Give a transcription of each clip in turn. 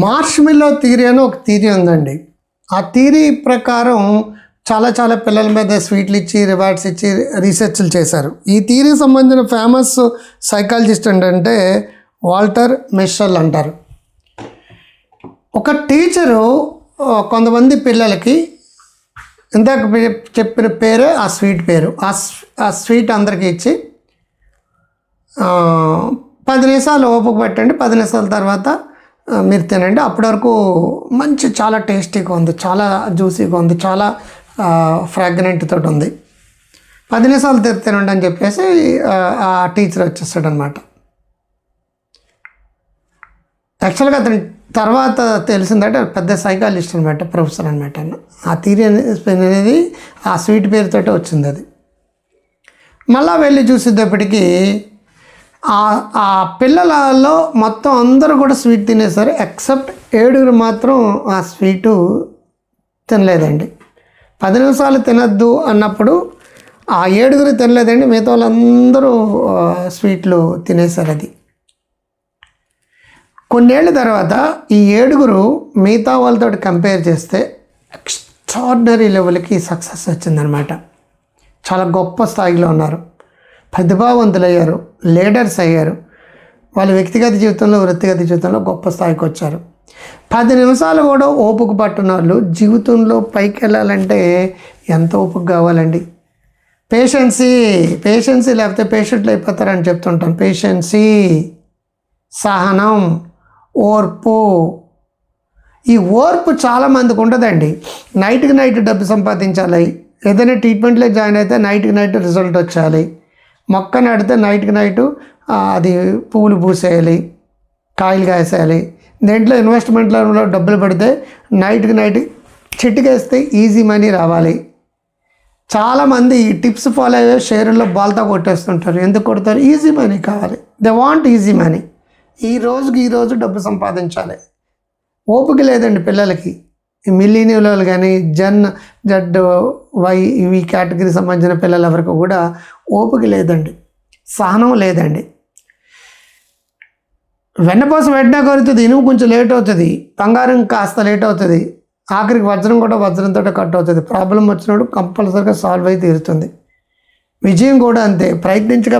మార్ష్మెల్లో theory అని ఒక theory ఉందండి. ఆ థియరీ ప్రకారం చాలా పిల్లల మీద స్వీట్లు ఇచ్చి రివార్డ్స్ ఇచ్చి రీసెర్చ్లు చేశారు. ఈ థియరీకి సంబంధించిన ఫేమస్ సైకాలజిస్ట్ ఏంటంటే వాల్టర్ మిషెల్ అంటారు. ఒక టీచరు కొంతమంది పిల్లలకి ఇందాక చెప్పిన పేరే ఆ స్వీట్ పేరు, ఆ స్వీట్ అందరికీ ఇచ్చి 10 నిమిషాలు ఓపిక పెట్టండి, 10 నిమిషాల తర్వాత మీరు తినండి, అప్పటి వరకు మంచి చాలా టేస్టీగా ఉంది, చాలా జ్యూసీగా ఉంది, చాలా ఫ్రాగ్రెంట్ తోటి ఉంది, 10 నిమిషాలు తినండి అని చెప్పేసి ఆ టీచర్ వచ్చేస్తాడు అనమాట. యాక్చువల్గా అతని తర్వాత తెలిసిందంటే పెద్ద సైకాలజిస్ట్ అనమాట, ప్రొఫెసర్ అనమాట. ఆ థియరీ అనేది ఆ స్వీట్ పేరుతోటే వచ్చింది. అది మళ్ళా వెళ్ళి చూసేటప్పటికీ ఆ పిల్లలలో మొత్తం అందరూ కూడా స్వీట్ తినేసారు, ఎక్సెప్ట్ 7 మాత్రం ఆ స్వీటు తినలేదండి. 10 నిమిషాలు తినద్దు అన్నప్పుడు ఆ 7 తినలేదండి, మిగతా వాళ్ళందరూ స్వీట్లు తినేశారు. అది కొన్నేళ్ళ తర్వాత ఈ 7 మిగతా వాళ్ళతో కంపేర్ చేస్తే ఎక్స్ట్రాడినరీ లెవెల్కి సక్సెస్ వచ్చిందనమాట. చాలా గొప్ప స్థాయిలో ఉన్నారు, ప్రతిభావంతులయ్యారు, లీడర్స్ అయ్యారు, వాళ్ళ వ్యక్తిగత జీవితంలో వృత్తిగత జీవితంలో గొప్ప స్థాయికి వచ్చారు. 10 నిమిషాలు కూడా ఓపిక పట్టిన వాళ్ళు జీవితంలో పైకి వెళ్ళాలంటే ఎంత ఓపిక కావాలండి. పేషెన్సీ లేకపోతే పేషెంట్లు అయిపోతారని చెప్తుంటాను. పేషెన్సీ, సహనం, ఓర్పు. ఈ ఓర్పు చాలామందికి ఉండదండి. నైట్కి నైట్ డబ్బు సంపాదించాలి, ఏదైనా ట్రీట్మెంట్లో జాయిన్ అయితే నైట్కి నైట్ రిజల్ట్ వచ్చేయాలి, మొక్క నాటితే నైట్కి నైట్ అది పువ్వులు పూసేయాలి, కాయలు కాసేయాలి, దేంట్లో ఇన్వెస్ట్మెంట్లో డబ్బులు పెడితే నైట్కి నైట్ చిట్టుకేస్తే ఈజీ మనీ రావాలి. చాలామంది ఈ టిప్స్ ఫాలో అయ్యే షేర్లో బాల్తో కొట్టేస్తుంటారు. ఎందుకు కొడతారు? ఈజీ మనీ కావాలి, దే వాంట్ ఈజీ మనీ. ఈ రోజు డబ్బు సంపాదించాలి. ఓపిక లేదండి పిల్లలకి. మిలీనియల్ కానీ ZY ఇవి కేటగిరీ సంబంధించిన పిల్లలు ఎవరికి కూడా ఓపిక లేదండి, సహనం లేదండి. వెన్నపూస వెంటనే కొరుతుంది, ఇనుము కొంచెం లేట్ అవుతుంది, బంగారం కాస్త లేట్ అవుతుంది, ఆఖరికి వజ్రం కూడా వజ్రంతో కట్ అవుతుంది. ప్రాబ్లం వచ్చినప్పుడు కంపల్సరీగా సాల్వ్ అయి తీరుతుంది. విజయం కూడా అంతే. ప్రయత్నించగా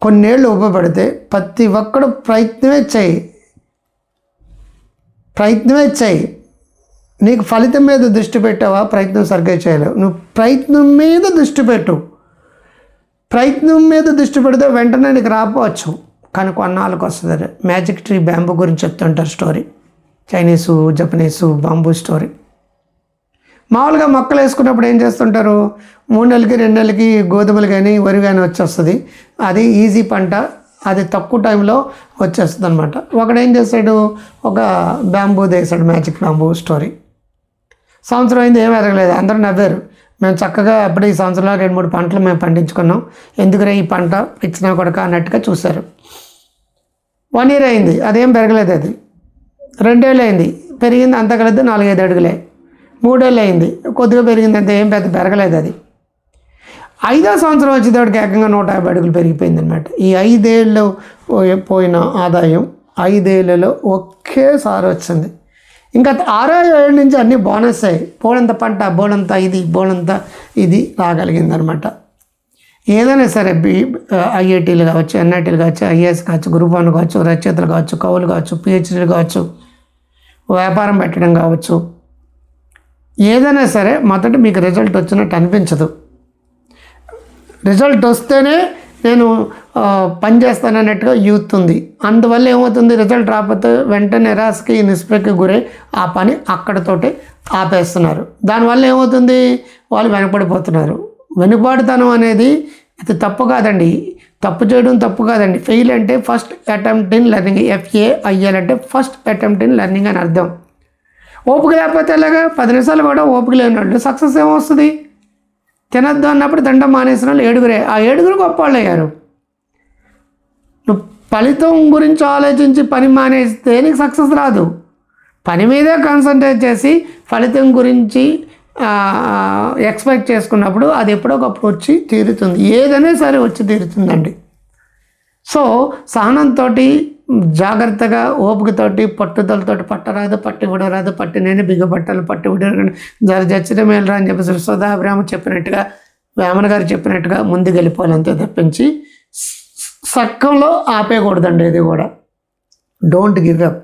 కొన్నేళ్ళు ఉపయోగపడితే ప్రతి ఒక్కడు ప్రయత్నమే చేయి. నీకు ఫలితం మీద దృష్టి పెట్టావా, ప్రయత్నం సరిగ్గా చేయలేవు. నువ్వు ప్రయత్నం మీద దృష్టి పెట్టు. ప్రయత్నం మీద దృష్టి పెడితే వెంటనే నీకు రాకపోవచ్చు, కానీ కొన్నాళ్ళకి వస్తుంది. మ్యాజిక్ ట్రీ బ్యాంబూ గురించి చెప్తుంటారు story, Chinese Japanese bamboo story. మామూలుగా మొక్కలు వేసుకున్నప్పుడు ఏం చేస్తుంటారు, 3 నెలలకి 2 నెలలకి గోధుమలు కానీ వరి కానీ వచ్చేస్తుంది. అది ఈజీ పంట, అది తక్కువ టైంలో వచ్చేస్తుంది అనమాట. ఒకడు ఏం చేస్తాడు, ఒక బ్యాంబూ వేసాడు, మ్యాజిక్ బ్యాంబూ స్టోరీ. సంవత్సరం అయింది, ఏం ఎరగలేదు. అందరూ నవ్వారు. మేము చక్కగా అప్పుడు ఈ సంవత్సరంలో 2-3 పంటలు మేము పండించుకున్నాం, ఎందుకురా ఈ పంట ఇచ్చినా కొడక అన్నట్టుగా చూశారు. 1 year అయింది, అదేం పెరగలేదు. అది 2 ఏళ్ళు అయింది, పెరిగింది అంత కలిద్దు 4-5 అడుగులే. 3 ఏళ్ళు అయింది, కొద్దిగా పెరిగింది, అంత ఏం పెద్ద పెరగలేదు. అది 5వ సంవత్సరం వచ్చేటప్పటికి ఏకంగా 150 అడుగులు పెరిగిపోయింది అనమాట. ఈ 5 ఏళ్ళు పోయిన ఆదాయం 5 ఏళ్ళలో ఒకేసారి వచ్చింది. ఇంకా 6వ ఏళ్ళ నుంచి అన్నీ బోనస్ అయ్యి బోడంత పంట, బోడంతా ఇది రాగలిగింది అనమాట. ఏదైనా సరే IITలు కావచ్చు, NITలు కావచ్చు, IAS కావచ్చు, గ్రూప్ 1 కావచ్చు, రచయితలు కావచ్చు, కవులు కావచ్చు, PhDలు కావచ్చు, వ్యాపారం పెట్టడం కావచ్చు, ఏదైనా సరే మొదట మీకు రిజల్ట్ వచ్చినట్టు అనిపించదు. రిజల్ట్ వస్తేనే నేను పని చేస్తానన్నట్టుగా యూత్ ఉంది. అందువల్ల ఏమవుతుంది, రిజల్ట్ రాకపోతే వెంటనే నిరాశకి నిస్పృహకి గురై ఆ పని అక్కడతోటి ఆపేస్తున్నారు. దానివల్ల ఏమవుతుంది, వాళ్ళు వెనకబడిపోతున్నారు. వెనుకబాటుతనం అనేది అది తప్పు కాదండి, తప్పు చేయడం తప్పు కాదండి. ఫెయిల్ అంటే first attempt in learning, FAIL అంటే ఫస్ట్ అటెంప్ట్ ఇన్ లెర్నింగ్ అని అర్థం. ఓపిక లేకపోతే ఎలాగా, 10 నిమిషాలు కూడా ఓపిక లేనట్లు సక్సెస్ ఏమొస్తుంది. తినద్దు అన్నప్పుడు దండం మానేసిన వాళ్ళు 7. ఆ 7 గొప్ప వాళ్ళు అయ్యారు. నువ్వు ఫలితం గురించి ఆలోచించి పని మానేస్తే నీకు సక్సెస్ రాదు. పని మీదే కాన్సన్ట్రేట్ చేసి ఫలితం గురించి ఎక్స్పెక్ట్ చేసుకున్నప్పుడు అది ఎప్పుడోకప్పుడు వచ్చి తీరుతుంది. ఏదైనా సరే వచ్చి తీరుతుందండి. సో సహనంతో జాగ్రత్తగా ఓపికతోటి పట్టుదలతోటి పట్టరాదు పట్టి విడరాదు పట్టి నేను బిగబట్టలు పట్టి విడరాదు చచ్చిన మేలరా అని చెప్పేసి సుధాబ్రాహ్మ చెప్పినట్టుగా వేమన గారు చెప్పినట్టుగా ముందుకు వెళ్ళిపోవాలంతే తప్పించి సక్కంలో ఆపేయకూడదండి. ఇది కూడా డోంట్ గివ్ అప్.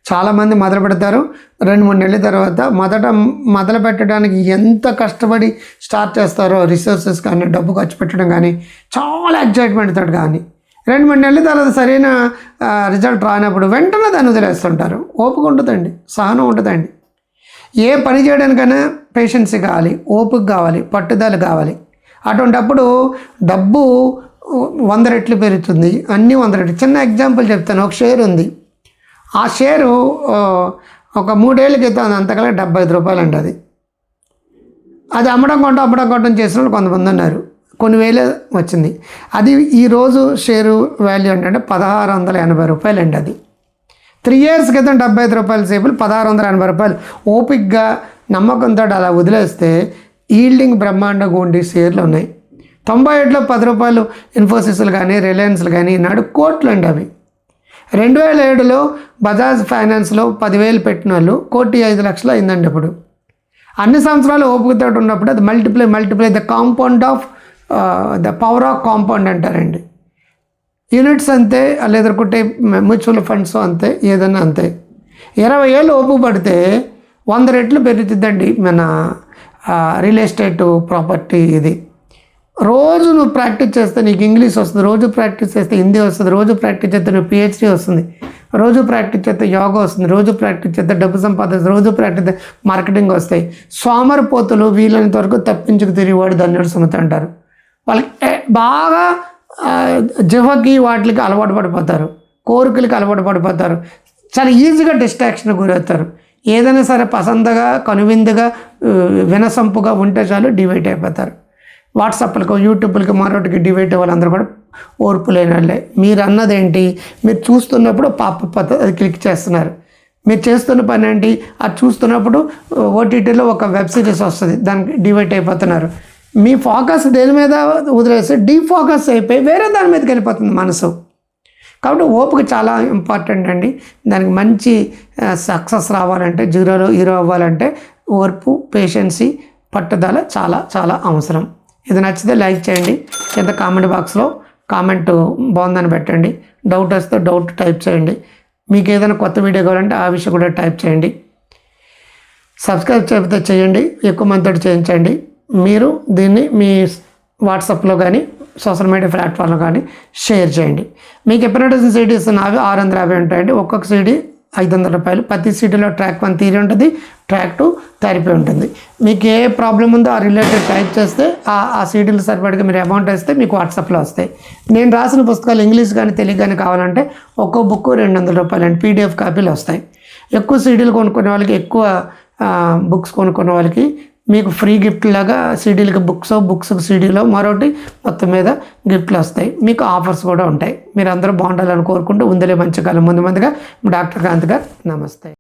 చాలామంది మొదలు పెడతారు, 2-3 నెలల తర్వాత మొదలు పెట్టడానికి ఎంత కష్టపడి స్టార్ట్ చేస్తారో, రిసోర్సెస్ కానీ డబ్బు ఖర్చు పెట్టడం కానీ చాలా ఎగ్జైట్మెంట్ తోటి కానీ 2-3 నెలల తర్వాత సరైన రిజల్ట్ రానప్పుడు వెంటనే దాన్ని వదిలేస్తుంటారు. ఓపిక ఉంటుందండి, సహనం ఉంటుందండి. ఏ పని చేయడానికైనా పేషెన్సీ కావాలి, ఓపిక కావాలి, పట్టుదల కావాలి. అటువంటిప్పుడు డబ్బు 100 రెట్లు పెరుగుతుంది, అన్నీ 100 రెట్లు. చిన్న ఎగ్జాంపుల్ చెప్తాను. ఒక షేర్ ఉంది, ఆ షేరు ఒక 3 ఏళ్ళ క్రితం అంతకలా 75 రూపాయలు అండి. అది అమ్మడం కొట్టడం చేసిన వాళ్ళు కొంతమంది ఉన్నారు, కొన్ని వేలు వచ్చింది. అది ఈరోజు షేరు వాల్యూ ఏంటంటే 1680 రూపాయలు అండి. అది 3 ఇయర్స్ క్రితం 75 రూపాయల సేపులు 1680 రూపాయలు. ఓపిక్గా నమ్మకంతో అలా వదిలేస్తే ఈల్డింగ్ బ్రహ్మాండంగా ఉండి షేర్లు ఉన్నాయి. 97లో 10 రూపాయలు ఇన్ఫోసిస్లు కానీ రిలయన్స్లు కానీ నాడు కోట్లు అండి అవి. 2007లో బజాజ్ ఫైనాన్స్లో 10,000 పెట్టిన వాళ్ళు 1,05,00,000 అయిందండి. ఇప్పుడు అన్ని సంవత్సరాలు ఓపికతో ఉన్నప్పుడు అది multiply the compound of the power of compound అంటారండి. యూనిట్స్ అంతే, లేదనుకుంటే మ్యూచువల్ ఫండ్స్ అంతే, ఏదన్నా అంతే. 20 ఏళ్ళు ఓపిక పడితే 100 రెట్లు పెరుగుతుందండి మన రియల్ ఎస్టేట్ ప్రాపర్టీ. ఇది రోజు నువ్వు ప్రాక్టీస్ చేస్తే నీకు ఇంగ్లీష్ వస్తుంది, రోజు ప్రాక్టీస్ చేస్తే హిందీ వస్తుంది, రోజు ప్రాక్టీస్ చేస్తే నువ్వు పిహెచ్డీ వస్తుంది, రోజు ప్రాక్టీస్ చేస్తే యోగా వస్తుంది, రోజు ప్రాక్టీస్ చేస్తే డబ్బు సంపాదిస్తుంది, రోజు ప్రాక్టీస్ మార్కెటింగ్ వస్తాయి. సోమరిపోతులు వీలైనంత వరకు తప్పించుకు తిరిగివాడు ధన్యుడు సుమతి అంటారు. వాళ్ళకి బాగా జిహ్వకి వాటికి అలవాటు పడిపోతారు, కోరికలకి అలవాటు పడిపోతారు, చాలా ఈజీగా డిస్ట్రాక్షన్కి గురవుతారు. ఏదైనా సరే పసందగా కనువిందుగా వినసంపుగా ఉంటే చాలు డివైట్ అయిపోతారు. వాట్సాప్లకు యూట్యూబ్లకి మరొకటికి డివైట్ వాళ్ళందరూ కూడా ఓర్పు లేని వాళ్ళే. మీరు అన్నదేంటి, మీరు చూస్తున్నప్పుడు అది క్లిక్ చేస్తున్నారు. మీరు చేస్తున్న పని ఏంటి, అది చూస్తున్నప్పుడు ఓటీటీలో ఒక వెబ్ సిరీస్ వస్తుంది, దానికి డివైట్ అయిపోతున్నారు. మీ ఫోకస్ దేని మీద వదిలేస్తే డీఫోకస్ అయిపోయి వేరే దాని మీదకి వెళ్ళిపోతుంది మనసు. కాబట్టి ఓపిక చాలా ఇంపార్టెంట్ అండి. దానికి మంచి సక్సెస్ రావాలంటే, జీరోలో హీరో అవ్వాలంటే ఓర్పు, పేషెన్సీ, పట్టుదల చాలా చాలా అవసరం. ఇది నచ్చితే లైక్ చేయండి, కింద కామెంట్ బాక్స్లో కామెంట్ బాగుందని పెట్టండి, డౌట్ వస్తే డౌట్ టైప్ చేయండి. మీకు ఏదైనా కొత్త వీడియో కావాలంటే ఆ విషయం కూడా టైప్ చేయండి. సబ్స్క్రైబ్ చెబితే చేయండి, ఎక్కువ మందితో చేయించండి. మీరు దీన్ని మీ వాట్సాప్లో కానీ సోషల్ మీడియా ప్లాట్ఫామ్లో కానీ షేర్ చేయండి. మీకు ఎప్పుడైనా సీడీస్ నావి 650 ఉంటాయండి. ఒక్కొక్క సీడీ 500 రూపాయలు. ప్రతి సీడీలో ట్రాక్ 1 థియరీ ఉంటుంది, ట్రాక్ 2 థెరపీ ఉంటుంది. మీకు ఏ ప్రాబ్లం ఉందో ఆ రిలేటెడ్ టైప్ చేస్తే ఆ సీడీలు సరిపడిగా మీరు అమౌంట్ వేస్తే మీకు వాట్సాప్లో వస్తాయి. నేను రాసిన పుస్తకాలు ఇంగ్లీష్ కానీ తెలుగు కానీ కావాలంటే ఒక్కో బుక్ 200 రూపాయలు అండి. పీడిఎఫ్ కాపీలు వస్తాయి. ఎక్కువ సీడీలు కొనుక్కునే వాళ్ళకి, ఎక్కువ బుక్స్ కొనుక్కునే వాళ్ళకి మీకు ఫ్రీ గిఫ్ట్ లాగా సీడీలకి బుక్స్ సీడీలో మరొకటి మొత్తం మీద గిఫ్ట్లు వస్తాయి. మీకు ఆఫర్స్ కూడా ఉంటాయి. మీరు అందరూ బాగుండాలని కోరుకుంటూ ఉందిలే మంచి కాలం ముందుగా డాక్టర్ కాంత్ గారు. నమస్తే.